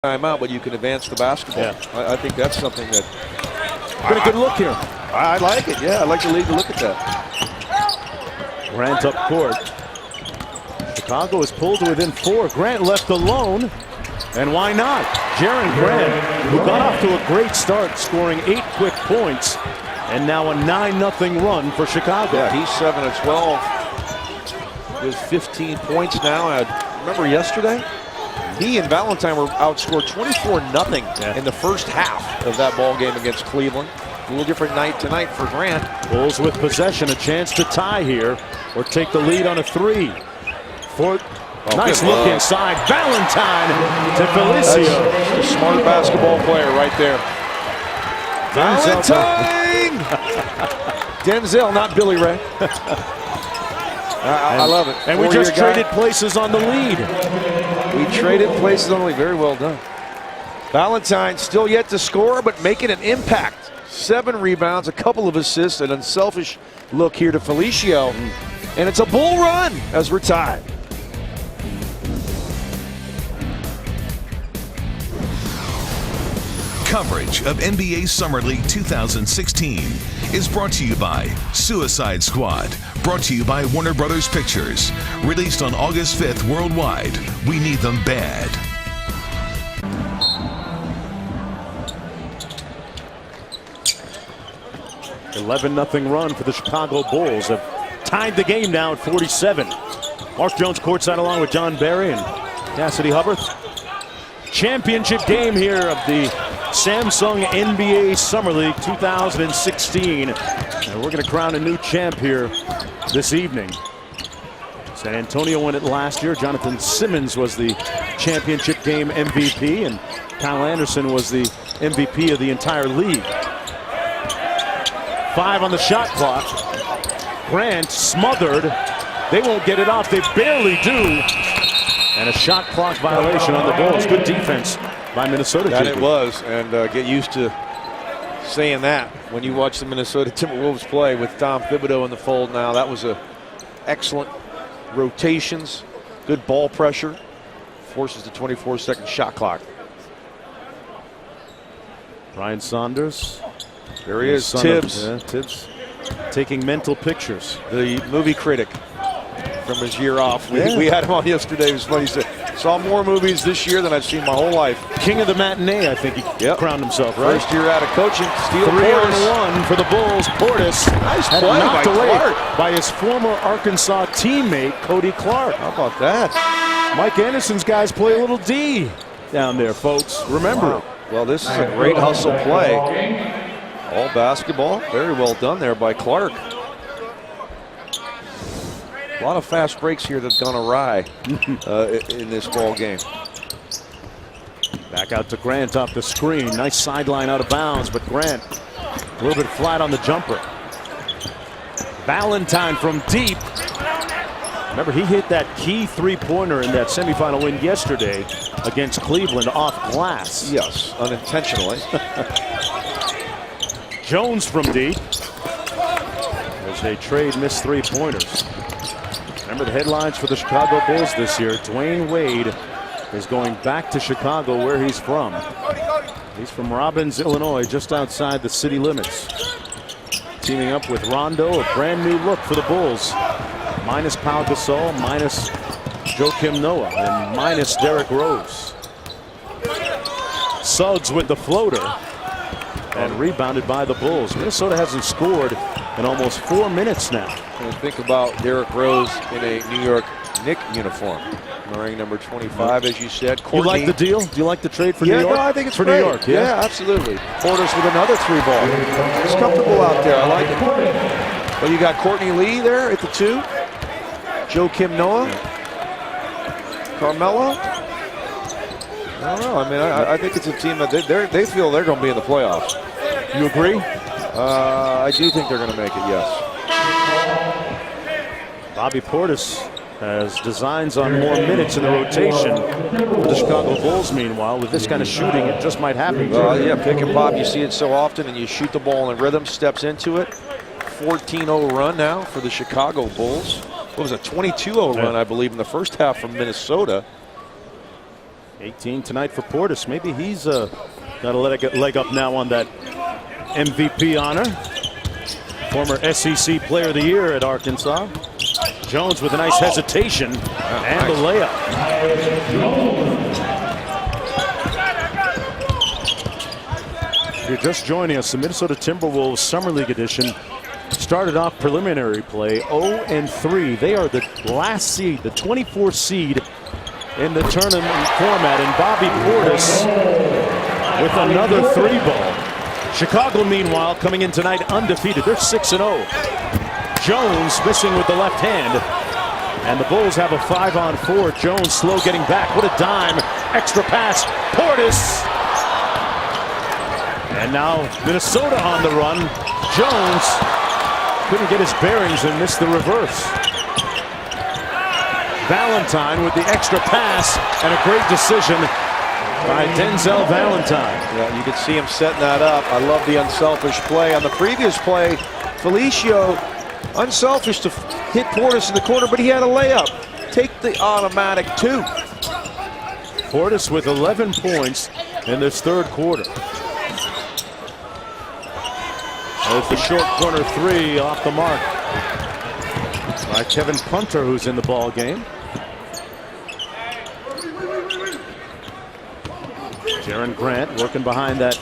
timeout, but you can advance the basketball. Yeah. I think that's something that. Been a good look here. I like it. Yeah, I like the league to look at that. Grant up court. Chicago is pulled to within 4. Grant left alone. And why not? Jaren Grant, who got off to a great start, scoring 8 quick points, and now a 9-0 run for Chicago. Yeah, he's 7 of 12 with 15 points now. I remember yesterday, he and Valentine were outscored 24-0 in the first half of that ball game against Cleveland. A little different night tonight for Grant. Bulls with possession, a chance to tie here or take the lead on a 3. Nice look inside. Valentine to Felicio. That's a smart basketball player right there. Valentine! Denzel, not Billy Ray. I love it. And we just traded places on the lead. We traded places on the lead. Very well done. Valentine still yet to score, but making an impact. 7 rebounds, a couple of assists, an unselfish look here to Felicio. And it's a Bull run as we're tied. Coverage of NBA Summer League 2016 is brought to you by Suicide Squad, brought to you by Warner Brothers Pictures. Released on August 5th worldwide. We need them bad. $11-0 run for the Chicago Bulls. Have tied the game now at 47. Mark Jones courtside along with John Barry and Cassidy Hubbard. Championship game here of the Samsung NBA Summer League 2016. And we're going to crown a new champ here this evening. San Antonio won it last year. Jonathan Simmons was the championship game MVP, and Kyle Anderson was the MVP of the entire league. 5 on the shot clock. Grant smothered. They won't get it off. They barely do. And a shot clock violation on the Bulls. Good defense by Minnesota. That it was, and get used to saying that when you watch the Minnesota Timberwolves play with Tom Thibodeau in the fold now. That was a excellent rotations, good ball pressure, forces the 24-second shot clock. Brian Saunders. There he is, Tibbs. Tibbs taking mental pictures. The movie critic from his year off. We had him on yesterday. It was funny. He said, saw more movies this year than I've seen my whole life. King of the matinee, I think he crowned himself, right? First year out of coaching. Steal 3-on-1 for the Bulls. Portis nice play by Clark. By his former Arkansas teammate, Cody Clark. How about that? Mike Anderson's guys play a little D down there, folks. Remember it. Well, this is a great hustle play. All basketball. Very well done there by Clark. A lot of fast breaks here that's gone awry in this ball game. Back out to Grant off the screen. Nice sideline out of bounds, but Grant a little bit flat on the jumper. Valentine from deep. Remember, he hit that key 3-pointer in that semifinal win yesterday against Cleveland off glass. Yes, unintentionally. Jones from deep. As they trade missed 3-pointers. Remember the headlines for the Chicago Bulls this year. Dwayne Wade is going back to Chicago, where he's from. He's from Robbins, Illinois, just outside the city limits. Teaming up with Rondo, a brand new look for the Bulls. Minus Pau Gasol, minus Joakim Noah, and minus Derrick Rose. Suggs with the floater. And rebounded by the Bulls. Minnesota hasn't scored in almost 4 minutes now. And think about Derrick Rose in a New York Knicks uniform, wearing number 25, as you said. Courtney. You like the deal? Do you like the trade for New York? Yeah, I think it's for great. New York. Yeah, absolutely. Portis with another 3-ball. It's comfortable out there. I like it. But you got Courtney Lee there at the 2. Joakim Noah. Carmelo. I don't know. I mean, I think it's a team that they feel they're going to be in the playoffs. You agree? I do think they're going to make it, yes. Bobby Portis has designs on more minutes in the rotation for the Chicago Bulls. Meanwhile, with this kind of shooting, it just might happen. Yeah, pick and pop. You see it so often, and you shoot the ball in rhythm, steps into it. 14-0 run now for the Chicago Bulls. What was a 22-0 run, I believe, in the first half from Minnesota. 18 tonight for Portis. Maybe he's got a leg up now on that MVP honor. Former SEC Player of the Year at Arkansas. Jones with a nice hesitation and the layup. If you're just joining us, the Minnesota Timberwolves Summer League edition started off preliminary play 0-3. They are the last seed, the 24th seed in the tournament format, and Bobby Portis with another 3-ball. Chicago, meanwhile, coming in tonight undefeated. They're 6-0. Jones missing with the left hand, and the Bulls have a 5-on-4. Jones slow getting back. What a dime. Extra pass. Portis. And now Minnesota on the run. Jones couldn't get his bearings and missed the reverse. Valentine with the extra pass, and a great decision by Denzel Valentine. Yeah, you could see him setting that up. I love the unselfish play. On the previous play, Felicio, unselfish to hit Portis in the corner, but he had a layup. Take the automatic 2. Portis with 11 points in this third quarter. There's the short corner 3 off the mark by Kevin Punter, who's in the ball game. Jaron Grant working behind that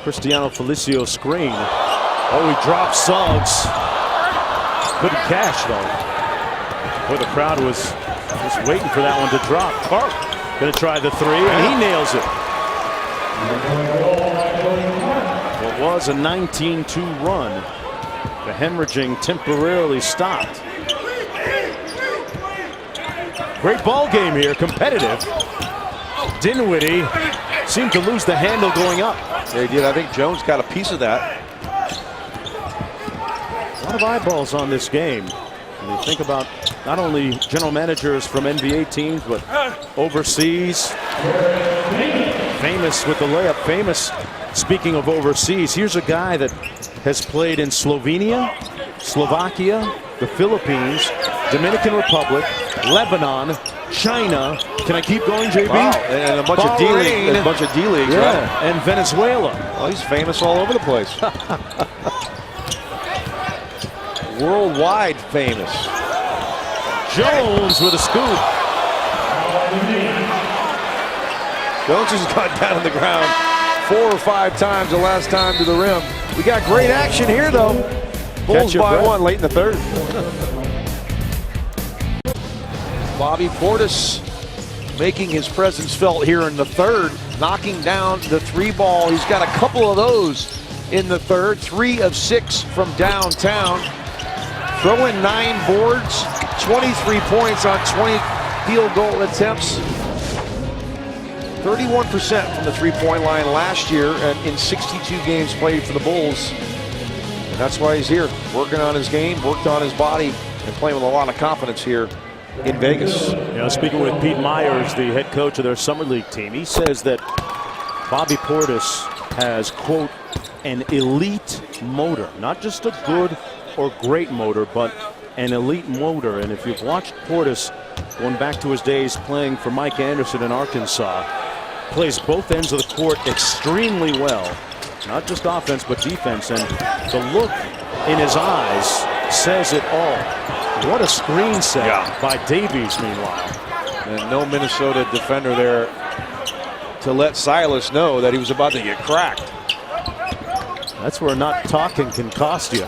Cristiano Felicio screen. Oh, he drops Suggs. Couldn't cash, though. Boy, the crowd was just waiting for that one to drop. Clark going to try the 3, and he nails it. What was a 19-2 run. The hemorrhaging temporarily stopped. Great ball game here, competitive. Dinwiddie seemed to lose the handle going up. Yeah, he did. I think Jones got a piece of that. A lot of eyeballs on this game. When you think about not only general managers from NBA teams, but overseas. Famous with the layup. Famous, speaking of overseas, here's a guy that has played in Slovenia, Slovakia, the Philippines, Dominican Republic, Lebanon, China. Can I keep going, JB? Wow. And a bunch of D-League, yeah, right? and Venezuela. Well, he's famous all over the place. Worldwide famous. Jones with a scoop. Jones has got down on the ground 4 or 5 times the last time to the rim. We got great action here, though. Bulls by 1 late in the third. Bobby Portis making his presence felt here in the third, knocking down the 3-ball. He's got a couple of those in the third, 3 of 6 from downtown. Throwing 9 boards, 23 points on 20 field goal attempts. 31% from the 3-point line last year and in 62 games played for the Bulls. And that's why he's here, working on his game, worked on his body, and playing with a lot of confidence here in Vegas. You know, speaking with Pete Myers, the head coach of their summer league team, he says that Bobby Portis has, quote, an elite motor, not just a good or great motor, but an elite motor. And if you've watched Portis going back to his days playing for Mike Anderson in Arkansas, plays both ends of the court extremely well, not just offense but defense, and the look in his eyes says it all. What a screen set by Davies, meanwhile. And no Minnesota defender there to let Silas know that he was about to get cracked. That's where not talking can cost you.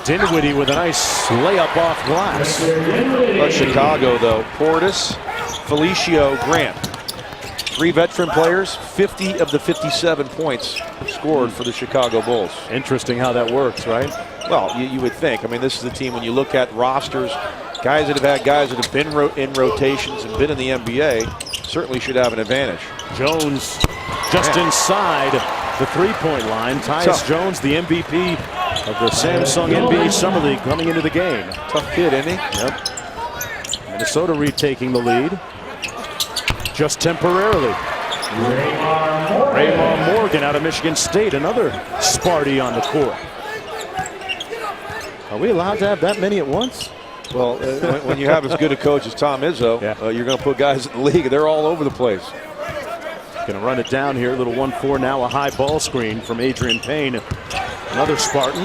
Dinwiddie with a nice layup off glass. But Chicago, though, Portis, Felicio, Grant. 3 veteran players, 50 of the 57 points scored for the Chicago Bulls. Interesting how that works, right? Well, you would think. I mean, this is the team, when you look at rosters, guys that have had guys that have been in rotations and been in the NBA, certainly should have an advantage. Jones just inside the 3-point line. Tyus Jones, the MVP of the Samsung NBA Summer League, coming into the game. Tough kid, isn't he? Yep. Minnesota retaking the lead. Just temporarily. Raymar Morgan out of Michigan State, another Sparty on the court. Are we allowed to have that many at once? Well, when you have as good a coach as Tom Izzo, you're going to put guys in the league. They're all over the place. Going to run it down here. Little 1-4 now. A high ball screen from Adrian Payne. Another Spartan.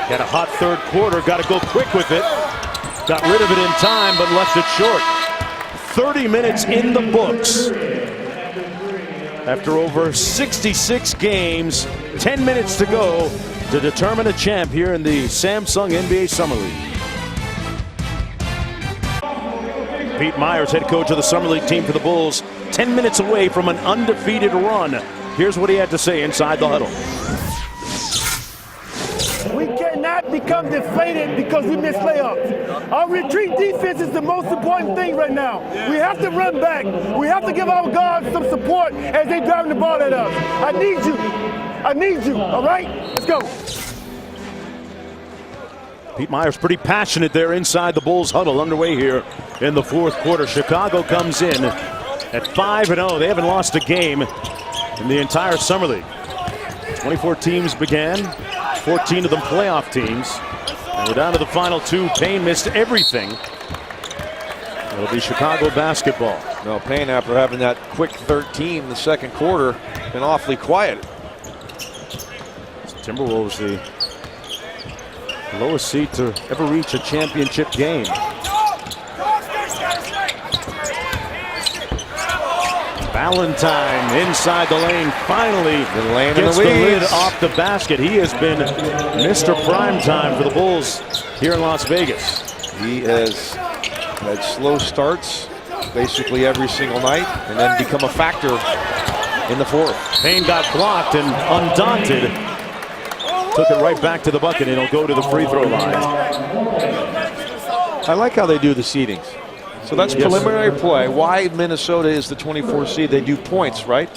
Got a hot third quarter. Got to go quick with it. Got rid of it in time, but left it short. 30 minutes in the books. After over 66 games, 10 minutes to go to determine a champ here in the Samsung NBA Summer League. Pete Myers, head coach of the Summer League team for the Bulls, 10 minutes away from an undefeated run. Here's what he had to say inside the huddle. We cannot become deflated because we miss layups. Our retreat defense is the most important thing right now. We have to run back. We have to give our guards some support as they drive the ball at us. I need you. I need you, all right? Let's go. Pete Myers pretty passionate there inside the Bulls huddle, underway here in the fourth quarter. Chicago comes in at 5-0. They haven't lost a game in the entire Summer League. 24 teams began, 14 of them playoff teams. And we're down to the final two. Payne missed everything. It'll be Chicago basketball. No, Payne, after having that quick 13 in the second quarter, been awfully quiet. Timberwolves, the lowest seed to ever reach a championship game. Valentine inside the lane, finally gets the lid off the basket. He has been Mr. Primetime for the Bulls here in Las Vegas. He has had slow starts basically every single night and then become a factor in the fourth. Payne got blocked and undaunted took it right back to the bucket, and he'll go to the free throw line. I like how they do the seedings. So that's preliminary play. Why Minnesota is the 24 seed? They do points, right?